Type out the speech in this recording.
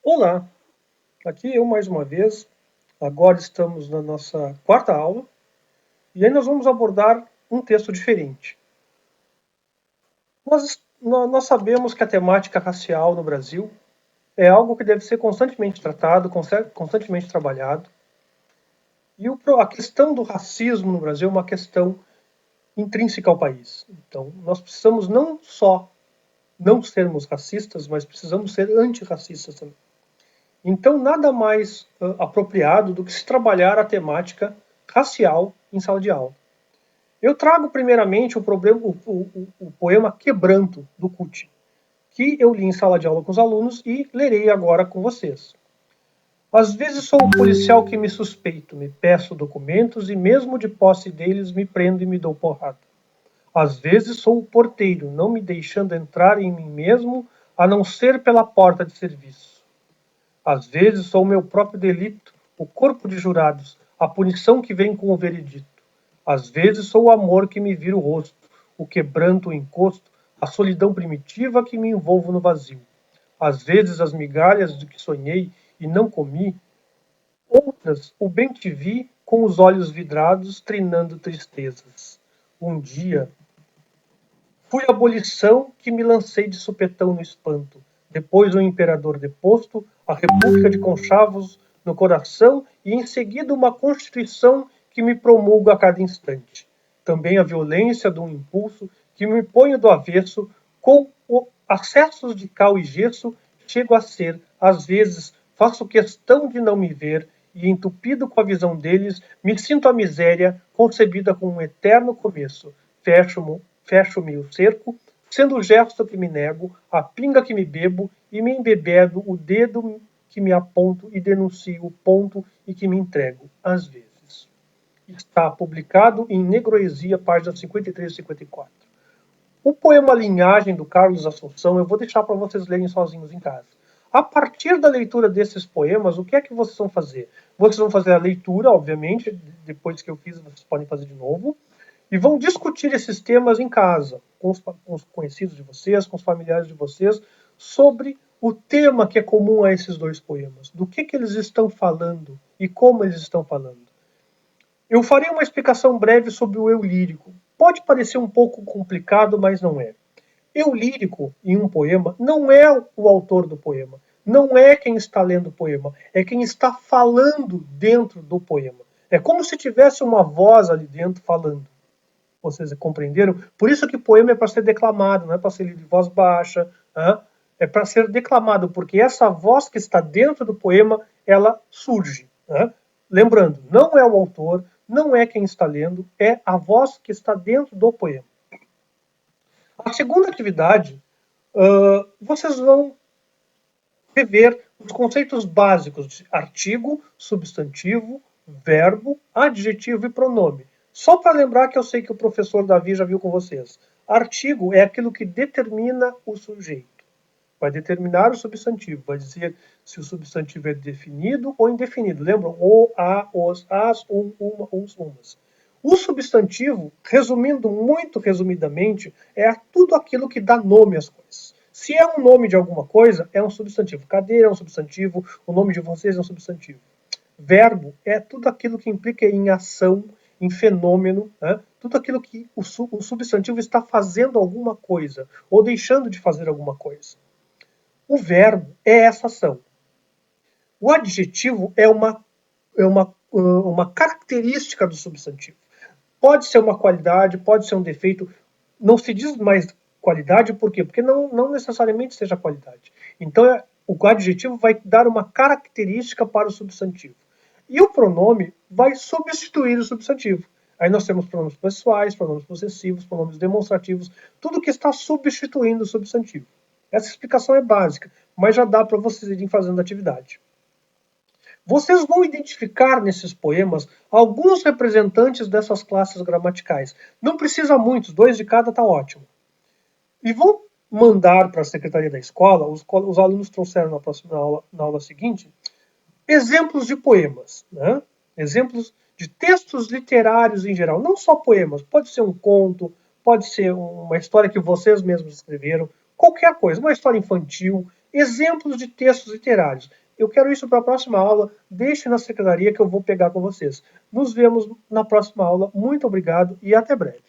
Olá, aqui eu mais uma vez. Agora estamos na nossa quarta aula e aí nós vamos abordar um texto diferente. Nós sabemos que a temática racial no Brasil é algo que deve ser constantemente tratado, constantemente trabalhado. E a questão do racismo no Brasil é uma questão intrínseca ao país. Então, nós precisamos não só não sermos racistas, mas precisamos ser antirracistas também. Então, nada mais apropriado do que se trabalhar a temática racial em sala de aula. Eu trago primeiramente o poema Quebranto, do Cuti, que eu li em sala de aula com os alunos e lerei agora com vocês. Às vezes sou o policial que me suspeito, me peço documentos e mesmo de posse deles me prendo e me dou porrada. Às vezes sou o porteiro, não me deixando entrar em mim mesmo, a não ser pela porta de serviço. Às vezes sou o meu próprio delito, o corpo de jurados, a punição que vem com o veredito. Às vezes sou o amor que me vira o rosto, o quebranto, o encosto, a solidão primitiva que me envolvo no vazio. Às vezes as migalhas do que sonhei e não comi, outras o bem te vi com os olhos vidrados, trinando tristezas. Um dia fui a abolição que me lancei de supetão no espanto. Depois o imperador deposto, a república de conchavos no coração e em seguida uma constituição que me promulga a cada instante. Também a violência de um impulso que me põe do avesso com acessos de cal e gesso chego a ser, às vezes, faço questão de não me ver e entupido com a visão deles, me sinto a miséria concebida como um eterno começo. Fecho-me o cerco, sendo o gesto que me nego, a pinga que me bebo e me embebedo o dedo que me aponto e denuncio o ponto e que me entrego, às vezes. Está publicado em Negroesia, páginas 53 e 54. O poema Linhagem, do Carlos Assunção, eu vou deixar para vocês lerem sozinhos em casa. A partir da leitura desses poemas, o que é que vocês vão fazer? Vocês vão fazer a leitura, obviamente, depois que eu fiz, vocês podem fazer de novo, e vão discutir esses temas em casa, com os conhecidos de vocês, com os familiares de vocês, sobre o tema que é comum a esses dois poemas, do que eles estão falando e como eles estão falando. Eu farei uma explicação breve sobre o eu lírico. Pode parecer um pouco complicado, mas não é. Eu lírico, em um poema, não é o autor do poema, não é quem está lendo o poema, é quem está falando dentro do poema. É como se tivesse uma voz ali dentro falando. Vocês compreenderam? Por isso que poema é para ser declamado, não é para ser lido de voz baixa, é para ser declamado, porque essa voz que está dentro do poema, ela surge. Lembrando, não é o autor, não é quem está lendo, é a voz que está dentro do poema. A segunda atividade, vocês vão rever os conceitos básicos de artigo, substantivo, verbo, adjetivo e pronome. Só para lembrar que eu sei que o professor Davi já viu com vocês. Artigo é aquilo que determina o sujeito. Vai determinar o substantivo, vai dizer se o substantivo é definido ou indefinido. Lembram? O, a, os, as, uma, uns, umas. O substantivo, resumindo muito resumidamente, é tudo aquilo que dá nome às coisas. Se é um nome de alguma coisa, é um substantivo. Cadeira é um substantivo, o nome de vocês é um substantivo. Verbo é tudo aquilo que implica em ação, em fenômeno, tudo aquilo que o substantivo está fazendo alguma coisa ou deixando de fazer alguma coisa. O verbo é essa ação. O adjetivo é uma característica do substantivo. Pode ser uma qualidade, pode ser um defeito. Não se diz mais qualidade, por quê? Porque não necessariamente seja qualidade. Então, o adjetivo vai dar uma característica para o substantivo. E o pronome vai substituir o substantivo. Aí nós temos pronomes pessoais, pronomes possessivos, pronomes demonstrativos, tudo que está substituindo o substantivo. Essa explicação é básica, mas já dá para vocês irem fazendo a atividade. Vocês vão identificar nesses poemas alguns representantes dessas classes gramaticais. Não precisa muitos, 2 de cada está ótimo. E vão mandar para a secretaria da escola, os alunos trouxeram na aula seguinte, exemplos de poemas, exemplos de textos literários em geral, não só poemas, pode ser um conto, pode ser uma história que vocês mesmos escreveram, qualquer coisa, uma história infantil, exemplos de textos literários. Eu quero isso para a próxima aula. Deixe na secretaria que eu vou pegar com vocês. Nos vemos na próxima aula. Muito obrigado e até breve.